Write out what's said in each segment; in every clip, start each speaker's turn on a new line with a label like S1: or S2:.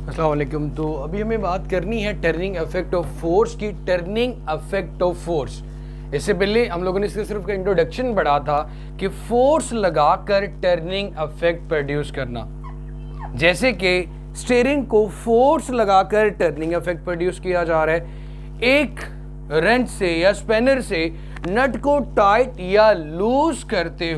S1: अस्सलाम वालेकुम। तो अभी हमें बात करनी है टर्निंग इफेक्ट ऑफ फोर्स की। टर्निंग इफेक्ट ऑफ फोर्स, इससे पहले हम लोगों ने इसके सिर्फ इंट्रोडक्शन पढ़ा था कि फोर्स लगाकर टर्निंग इफेक्ट प्रोड्यूस करना। जैसे कि स्टीयरिंग को फोर्स लगाकर टर्निंग इफेक्ट प्रोड्यूस किया जा रहा है। एक रेंच से या स्पैनर से नट को टाइट या लूज करते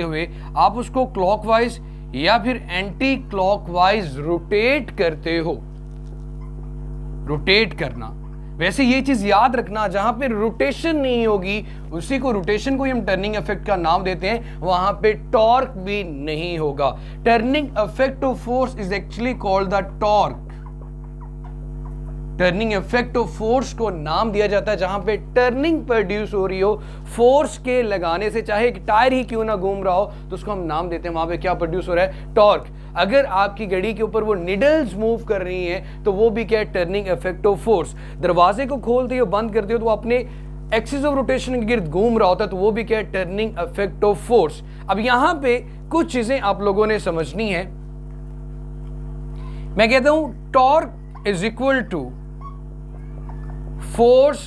S1: हुए आप उसको क्लॉकवाइज या फिर एंटी क्लॉकवाइज रोटेट करते हो। रोटेट करना, वैसे ये चीज याद रखना, जहां पे रोटेशन नहीं होगी उसी को रोटेशन को हम टर्निंग इफेक्ट का नाम देते हैं, वहां पे टॉर्क भी नहीं होगा। Turning effect of force is actually called the torque. Turning effect of force को नाम दिया जाता है जहां पे टर्निंग प्रोड्यूस हो रही हो फोर्स के लगाने से, चाहे एक टायर ही क्यों ना घूम रहा हो, तो उसको हम नाम देते हैं, वहां पे क्या प्रोड्यूस हो रहा है, टॉर्क। अगर आपकी गाड़ी के ऊपर वो निडल्स मूव कर रही हैं तो वो भी क्या है, टर्निंग इफेक्ट ऑफ फोर्स। दरवाजे को खोलते हो बंद करते हो तो वो अपने एक्सिस ऑफ रोटेशन के गिर्द घूम रहा होता है, तो वो भी क्या है, टर्निंग इफेक्ट ऑफ फोर्स। अब यहां पे कुछ चीजें आप लोगों ने समझनी है। मैं कहता हूं torque is equal to force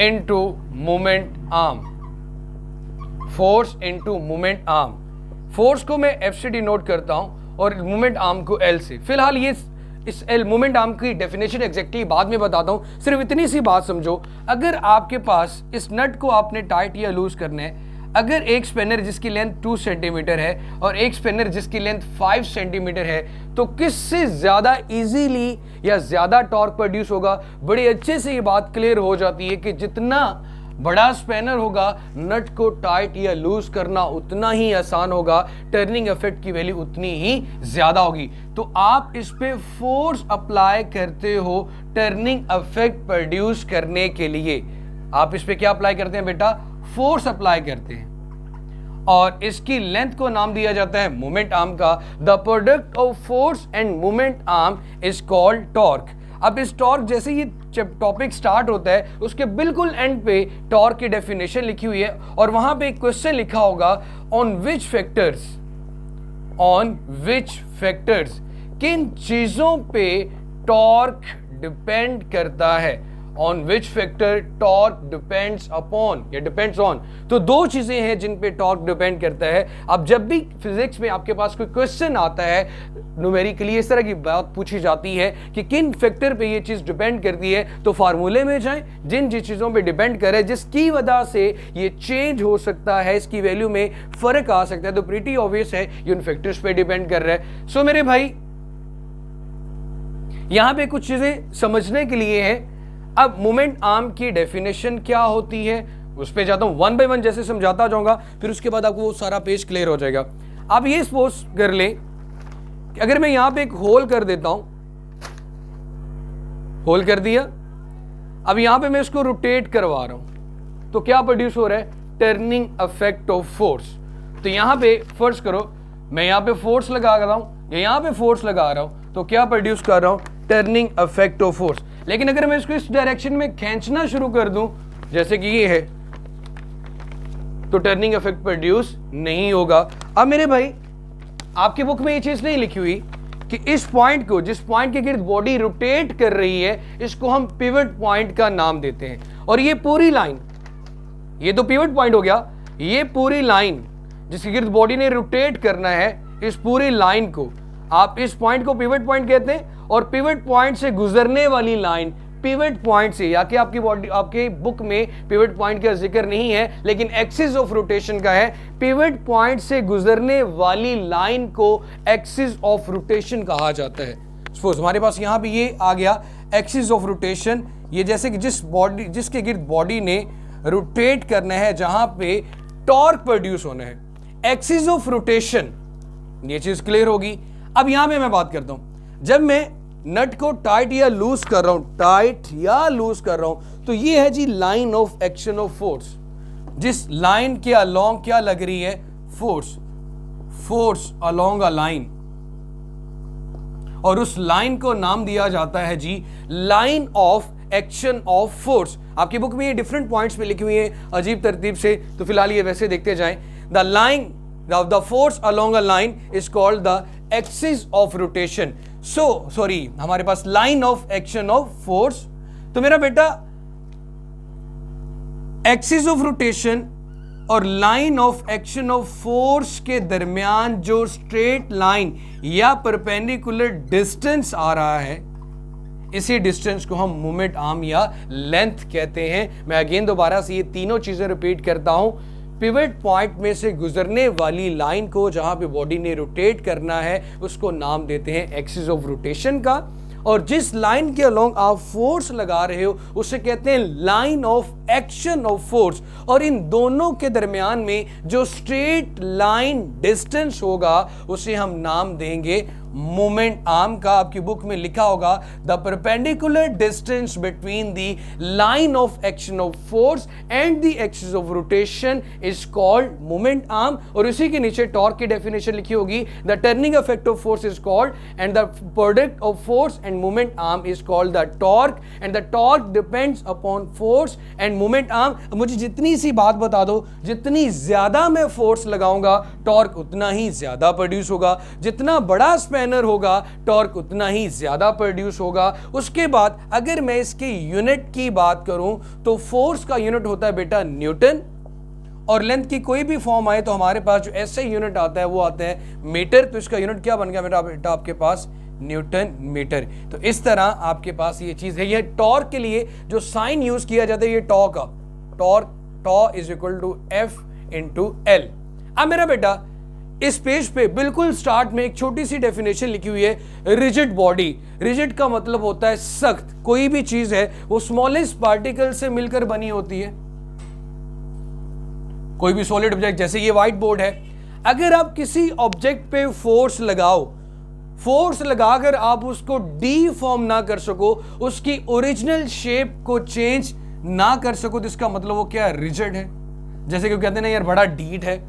S1: into moment arm. Force into moment arm. Force को मैं एफ से डिनोट करता हूं और मोमेंट आर्म को एल से। फिलहाल ये इस एल मोमेंट आर्म की डेफिनेशन एग्जैक्टली बाद में बताता हूं, सिर्फ इतनी सी बात समझो। अगर आपके पास इस नट को आपने टाइट या लूज करना है, अगर एक स्पेनर जिसकी लेंथ 2 सेंटीमीटर है और एक स्पेनर जिसकी लेंथ 5 सेंटीमीटर है, तो किससे ज्यादा इजीली या ज्यादा टॉर्क प्रोड्यूस होगा? बड़ी अच्छे से ये बात क्लियर हो जाती है कि जितना बड़ा स्पेनर होगा नट को टाइट या लूज करना उतना ही आसान होगा, टर्निंग इफेक्ट की वैल्यू उतनी ही ज्यादा होगी। तो आप इस पे फोर्स अप्लाई करते हो टर्निंग इफेक्ट प्रोड्यूस करने के लिए। आप इस पे क्या अप्लाई करते हैं बेटा? फोर्स अप्लाई करते हैं और इसकी लेंथ को नाम दिया जाता है मोमेंट आर्म का। The product of force end moment arm is called torque. अब इस टॉर्क जैसे ही जब टॉपिक स्टार्ट होता है उसके बिल्कुल एंड पे टॉर्क की डेफिनेशन लिखी हुई है और वहां पे एक क्वेश्चन लिखा होगा, ऑन विच फैक्टर्स, किन चीजों पे टॉर्क डिपेंड करता है। On which factor torque depends upon या डिपेंड्स ऑन। तो दो चीजें हैं जिन पे टॉर्क डिपेंड करता है। अब जब भी फिजिक्स में आपके पास कोई क्वेश्चन आता है न्यूमेरिकली, इस तरह की बात पूछी जाती है कि किन फैक्टर पे ये चीज डिपेंड करती है, तो फार्मूले में जाएं, जिन चीजों पे डिपेंड करे जिसकी वजह से ये चेंज हो सकता है, इसकी वैल्यू में फर्क आ सकता है, तो प्रीटी ऑब्वियस है ये उन फैक्टर्स पे डिपेंड कर रहा है। सो मेरे भाई यहां पे कुछ चीजें समझने के लिए है। अब मोमेंट आर्म की डेफिनेशन क्या होती है उस पे जाता हूं, वन बाय वन जैसे समझाता जाऊंगा, फिर उसके बाद आपको वो सारा पेज क्लियर हो जाएगा। आप ये सपोज कर लें कि अगर मैं यहां पे एक होल कर देता हूं, होल कर दिया, अब यहां पे मैं इसको रोटेट करवा रहा हूं, तो क्या प्रोड्यूस हो रहा है? Turning effect of force. तो यहां पे फर्ज करो मैं यहां पे फोर्स लगा रहा हूं या यहां पे फोर्स लगा रहा हूं, तो क्या प्रोड्यूस कर रहा हूं? Turning effect of force. लेकिन अगर मैं इसको इस डायरेक्शन में खींचना शुरू कर दूं जैसे कि ये है, तो टर्निंग इफेक्ट प्रोड्यूस नहीं होगा। अब मेरे भाई आपके बुक में ये चीज नहीं लिखी हुई कि इस पॉइंट को, जिस पॉइंट के गिर्द बॉडी रोटेट कर रही है, इसको हम पिवट पॉइंट का नाम देते हैं। और ये पूरी लाइन, ये तो पिवट पॉइंट हो गया, ये पूरी लाइन जिसके गिर्द बॉडी ने रोटेट करना है, इस पूरी लाइन को आप इस पॉइंट को पिवट पॉइंट कहते हैं। और पिवट पॉइंट से गुजरने वाली लाइन, पिवट पॉइंट से, या कि आपकी बॉडी, आपके बुक में पिवट पॉइंट का जिक्र नहीं है लेकिन एक्सिस ऑफ रोटेशन का है, पिवट पॉइंट से गुजरने वाली लाइन को एक्सिस ऑफ रोटेशन कहा जाता है। सपोज हमारे पास यहां भी ये आ गया एक्सिस ऑफ रोटेशन, ये जैसे कि जिसके गिर्द बॉडी ने रोटेट करना है, जहां पे टॉर्क प्रोड्यूस होना है, एक्सिस ऑफ रोटेशन, ये चीज क्लियर होगी। अब यहां पे मैं बात करता हूं, जब मैं नट को टाइट या लूज कर रहा हूं, तो ये है जी line of action of force. जिस लाइन के अलोंग क्या लग रही है? फोर्स अलोंग अ लाइन, और उस लाइन को नाम दिया जाता है जी line of action of force. आपकी बुक में ये डिफरेंट पॉइंट्स पे लिखी हुई है अजीब तरतीब से, तो फिलहाल ये वैसे देखते जाएं। The line, the force along a line is called the axis of rotation, sorry हमारे पास line of action of force. तो मेरा बेटा एक्सिस ऑफ रोटेशन और line of action of force के दरमियान जो स्ट्रेट लाइन या परपेंडिकुलर डिस्टेंस आ रहा है, इसी डिस्टेंस को हम मोमेंट आर्म या लेंथ कहते हैं। मैं अगेन दोबारा से ये तीनों चीजें रिपीट करता हूं। पिवट पॉइंट में से गुजरने वाली लाइन को जहां पे बॉडी ने रोटेट करना है उसको नाम देते हैं एक्सिस ऑफ रोटेशन का, और जिस लाइन के अलोंग आप फोर्स लगा रहे हो उसे कहते हैं line of action of force. और इन दोनों के दरमियान में जो स्ट्रेट लाइन डिस्टेंस होगा उसे हम नाम देंगे मोमेंट आर्म का। आपकी बुक में लिखा होगा the perpendicular distance between the line of action of force and the axis of rotation is called moment arm. और इसी के नीचे टॉर्क की डेफिनेशन लिखी होगी the turning effect of force is called and the product of force end moment arm is called the torque and the torque depends upon force end moment arm. मुझे जितनी सी बात बता दो, जितनी ज्यादा मैं फोर्स लगाऊंगा टॉर्क उतना ही ज्यादा प्रोड्यूस होगा, जितना बड़ा स्पैनर होगा टॉर्क उतना ही ज्यादा प्रोड्यूस होगा। उसके बाद अगर मैं इसके यूनिट की बात करूं तो फोर्स का यूनिट होता है बेटा न्यूटन, और लेंथ की कोई भी फॉर्म आए तो हमारे पास जो ऐसे यूनिट आता है वो आता है मीटर। तो इसका यूनिट क्या बन गया बेटा आपके पास न्यूटन मीटर। तो इस तरह आपके पास ये चीज है। ये टॉर्क के लिए जो साइन यूज किया जाता है ये टॉ का, tau is equal to F into L. अब मेरा बेटा इस पेज पे बिल्कुल स्टार्ट में एक छोटी सी डेफिनेशन लिखी हुई है रिजिड बॉडी। रिजिड का मतलब होता है सख्त। कोई भी चीज है वो स्मॉलेस्ट पार्टिकल से मिलकर बनी होती है। कोई भी सॉलिड ऑब्जेक्ट, जैसे ये व्हाइट बोर्ड है, अगर आप किसी ऑब्जेक्ट पे फोर्स लगाओ, फोर्स लगाकर आप उसको डीफॉर्म ना कर सको, उसकी ओरिजिनल शेप को चेंज ना कर सको, तो इसका मतलब वो क्या है, रिजिड है। जैसे कि कहते हैं ना यार बड़ा डीट है।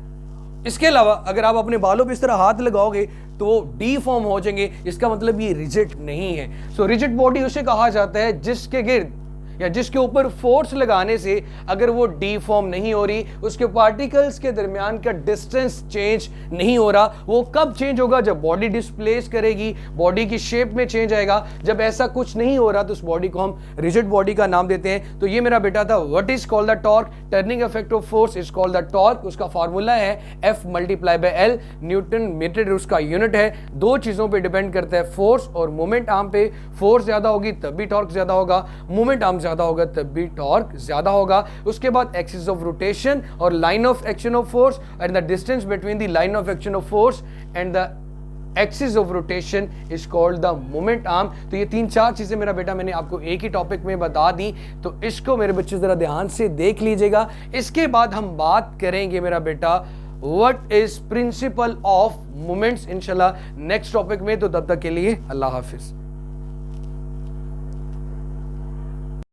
S1: इसके अलावा अगर आप अपने बालों पे इस तरह हाथ लगाओगे तो वो डीफॉर्म हो जाएंगे, इसका मतलब ये रिजिड नहीं है। सो रिजिड बॉडी उसे कहा जाता है जिसके गिर्द या जिसके ऊपर फोर्स लगाने से अगर वो डीफॉर्म नहीं हो रही, उसके पार्टिकल्स के दरमियान का डिस्टेंस चेंज नहीं हो रहा। वो कब चेंज होगा, जब बॉडी डिस्प्लेस करेगी, बॉडी की शेप में चेंज आएगा। जब ऐसा कुछ नहीं हो रहा तो उस बॉडी को हम रिजिड बॉडी का नाम देते हैं। तो ये मेरा बेटा था what is called the torque, turning effect of force is called the torque. उसका फार्मूला है F multiply by L, newton metre उसका यूनिट है। दो चीजों पे डिपेंड करता है, फोर्स और मोमेंट आर्म पे। फोर्स ज्यादा होगी तब भी टॉर्क ज्यादा होगा, मोमेंट आर्म ज्यादा होगा तब भी टॉर्क ज्यादा होगा। उसके बाद एक्सिस ऑफ रोटेशन और line of action of force and the distance between the line of action of force and the axis of rotation is called the moment arm. तो ये तीन चार चीजें मेरा बेटा मैंने आपको एक ही टॉपिक में बता दी, तो इसको मेरे बच्चे जरा ध्यान से देख लीजिएगा। इसके बाद हम बात करेंगे मेरा बेटा what is principle of moments इंशाल्लाह नेक्स्ट टॉपिक में। तो तब तक के लिए अल्लाह हाफिज।